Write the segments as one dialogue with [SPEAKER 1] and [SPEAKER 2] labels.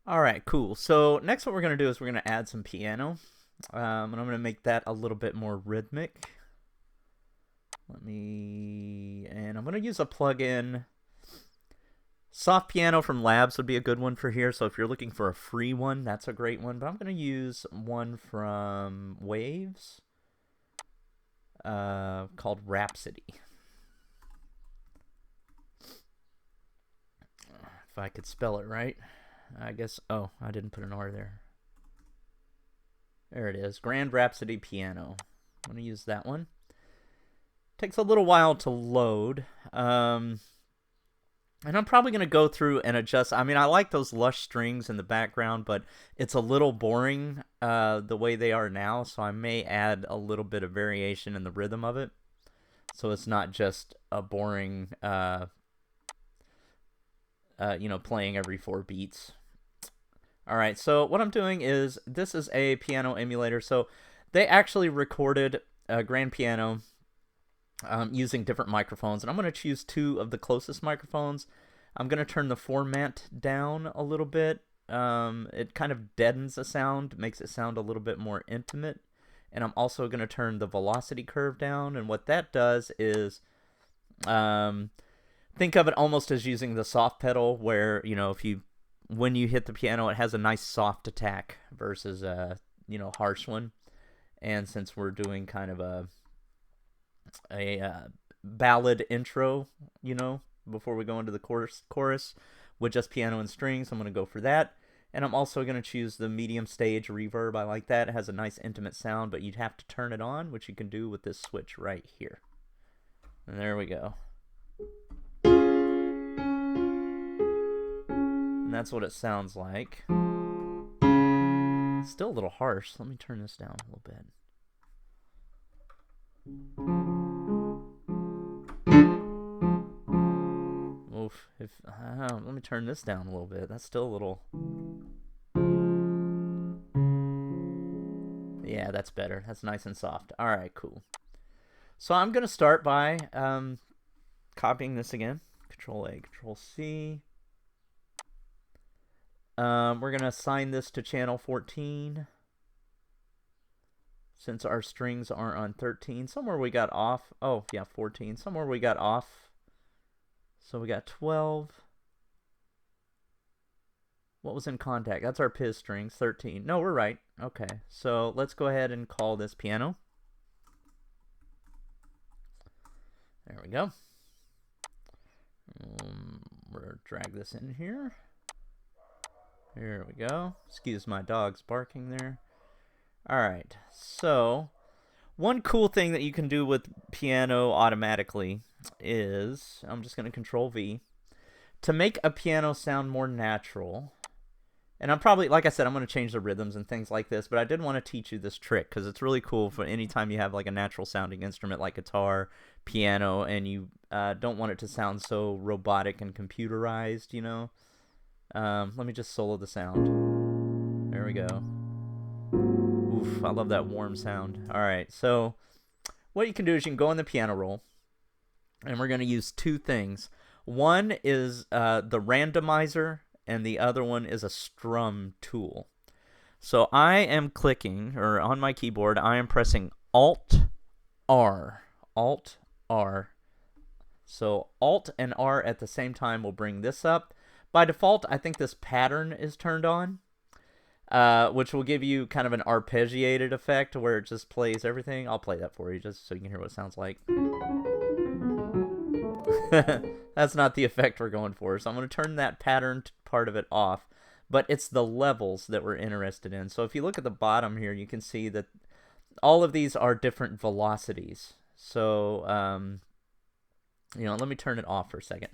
[SPEAKER 1] All right, cool. So next what we're going to do is we're going to add some piano. And I'm going to make that a little bit more rhythmic. And I'm going to use a plugin. Soft Piano from Labs would be a good one for here. So if you're looking for a free one, that's a great one. But I'm going to use one from Waves called Rhapsody. If I could spell it right. I guess, oh, I didn't put an R there. There it is, Grand Rhapsody Piano. I'm going to use that one. Takes a little while to load. And I'm probably going to go through and adjust. I mean, I like those lush strings in the background, but it's a little boring the way they are now, so I may add a little bit of variation in the rhythm of it. So it's not just a boring, playing every 4 beats. All right, so what I'm doing is, this is a piano emulator. So they actually recorded a grand piano using different microphones, and I'm going to choose 2 of the closest microphones. I'm going to turn the format down a little bit. It kind of deadens the sound, makes it sound a little bit more intimate. And I'm also going to turn the velocity curve down, and what that does is think of it almost as using the soft pedal, where, when you hit the piano, it has a nice soft attack versus a, harsh one. And since we're doing kind of a ballad intro, before we go into the chorus with just piano and strings, I'm going to go for that. And I'm also going to choose the medium stage reverb. I like that. It has a nice intimate sound, but you'd have to turn it on, which you can do with this switch right here. And there we go. And that's what it sounds like. Still a little harsh. Let me turn this down a little bit. Oof. Let me turn this down a little bit. That's still a little... Yeah, that's better. That's nice and soft. All right, cool. So I'm going to start by copying this again. Control-A, Control-C. We're going to assign this to channel 14. Since our strings are on 13. Somewhere we got off. Oh, yeah, 14. Somewhere we got off. So we got 12. What was in contact? That's our Piz strings, 13. No, we're right. Okay, so let's go ahead and call this piano. There we go. We'll drag this in here. Here we go. Excuse my dog's barking there. Alright, so one cool thing that you can do with piano automatically is, I'm just going to Control V, to make a piano sound more natural. And I'm probably, like I said, I'm going to change the rhythms and things like this, but I did want to teach you this trick because it's really cool for any time you have like a natural sounding instrument like guitar, piano, and you don't want it to sound so robotic and computerized, Let me just solo the sound. There we go. Oof, I love that warm sound. Alright, so what you can do is you can go in the piano roll, and we're going to use 2 things. One is the randomizer, and the other one is a strum tool. So I am clicking, or on my keyboard, I am pressing Alt-R. Alt-R. So Alt and R at the same time will bring this up. By default, I think this pattern is turned on, which will give you kind of an arpeggiated effect where it just plays everything. I'll play that for you just so you can hear what it sounds like. That's not the effect we're going for. So I'm going to turn that pattern part of it off. But it's the levels that we're interested in. So if you look at the bottom here, you can see that all of these are different velocities. So, let me turn it off for a second.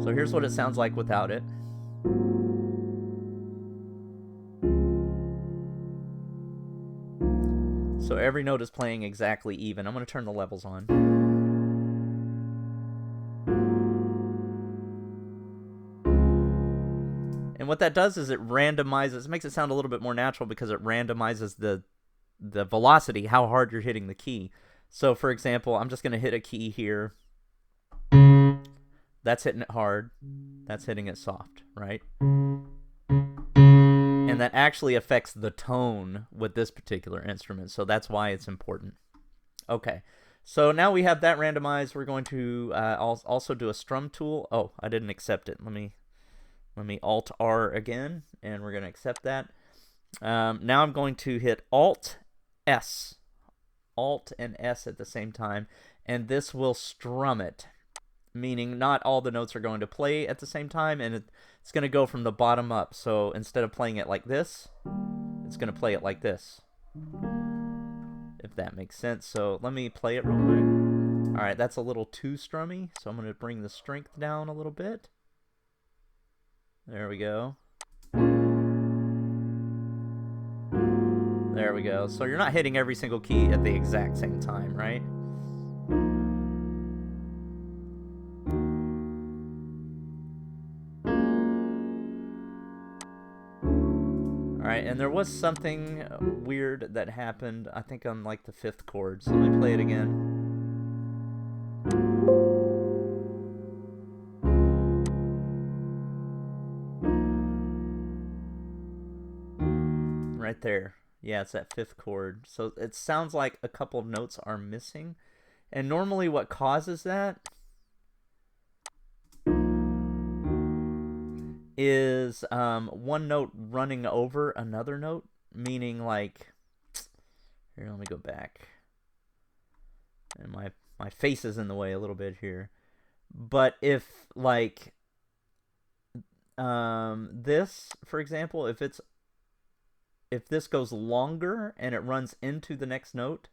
[SPEAKER 1] So here's what it sounds like without it. So every note is playing exactly even. I'm going to turn the levels on. And what that does is it randomizes, it makes it sound a little bit more natural because it randomizes the velocity, how hard you're hitting the key. So for example, I'm just going to hit a key here. That's hitting it hard. That's hitting it soft, right? and that actually affects the tone with this particular instrument, so that's why it's important. Okay, so now we have that randomized. We're going to also do a strum tool. Oh, I didn't accept it. Let me Alt R again, and we're going to accept that. Now I'm going to hit Alt S, Alt and S at the same time, and this will strum it, meaning not all the notes are going to play at the same time, and it's going to go from the bottom up. So instead of playing it like this, it's going to play it like this, if that makes sense. So let me play it real quick. All right, that's a little too strummy, so I'm going to bring the strength down a little bit. There we go. There we go. So you're not hitting every single key at the exact same time, right? Alright, and there was something weird that happened, I think on like the 5th chord. So let me play it again. Right there. Yeah, it's that 5th chord. So it sounds like a couple of notes are missing. And normally what causes that is one note running over another note, meaning like, here, let me go back. And my face is in the way a little bit here. But if like this, for example, if this goes longer and it runs into the next note,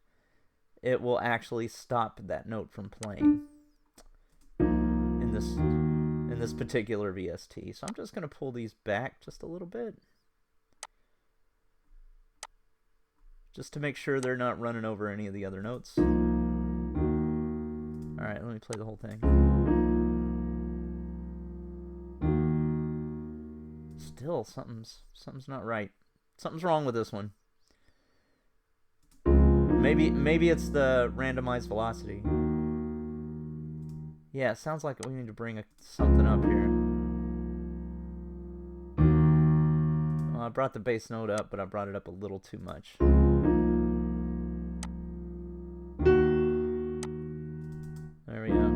[SPEAKER 1] it will actually stop that note from playing in this particular VST. So I'm just going to pull these back just a little bit, just to make sure they're not running over any of the other notes. All right, let me play the whole thing. Still, something's not right. Something's wrong with this one. Maybe it's the randomized velocity. Yeah, it sounds like we need to bring something up here. Well, I brought the bass note up, but I brought it up a little too much. There we go.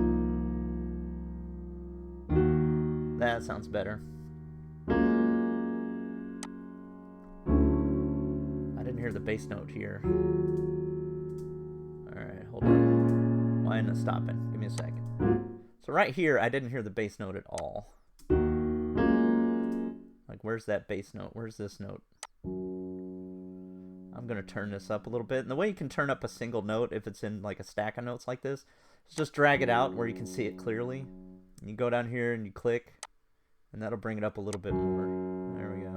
[SPEAKER 1] That sounds better. Hear the bass note here. Alright, hold on. Why isn't it stopping? Give me a second. So right here, I didn't hear the bass note at all. Like, where's that bass note? Where's this note? I'm going to turn this up a little bit. And the way you can turn up a single note, if it's in like a stack of notes like this, is just drag it out where you can see it clearly. And you go down here and you click, and that'll bring it up a little bit more. There we go.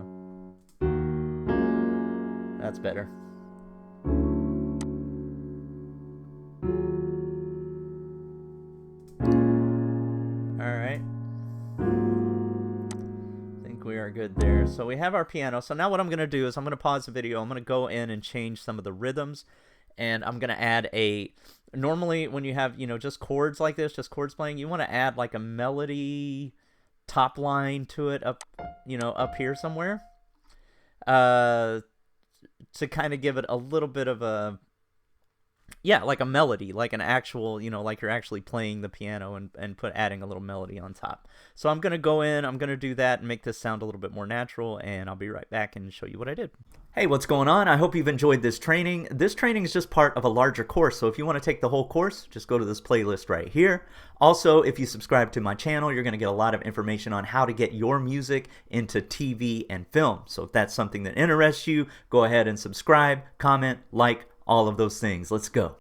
[SPEAKER 1] That's better. Alright. I think we are good there. So we have our piano. So now what I'm going to do is I'm going to pause the video. I'm going to go in and change some of the rhythms. And I'm going to add normally when you have, just chords like this, just chords playing, you want to add like a melody top line to it up here somewhere. To kind of give it a little bit of a, like a melody, like an actual, like you're actually playing the piano and adding a little melody on top. So I'm going to go in, I'm going to do that and make this sound a little bit more natural, and I'll be right back and show you what I did. Hey, what's going on? I hope you've enjoyed this training. This training is just part of a larger course, so if you want to take the whole course, just go to this playlist right here. Also, if you subscribe to my channel, you're going to get a lot of information on how to get your music into TV and film. So if that's something that interests you, go ahead and subscribe, comment, like, all of those things. Let's go.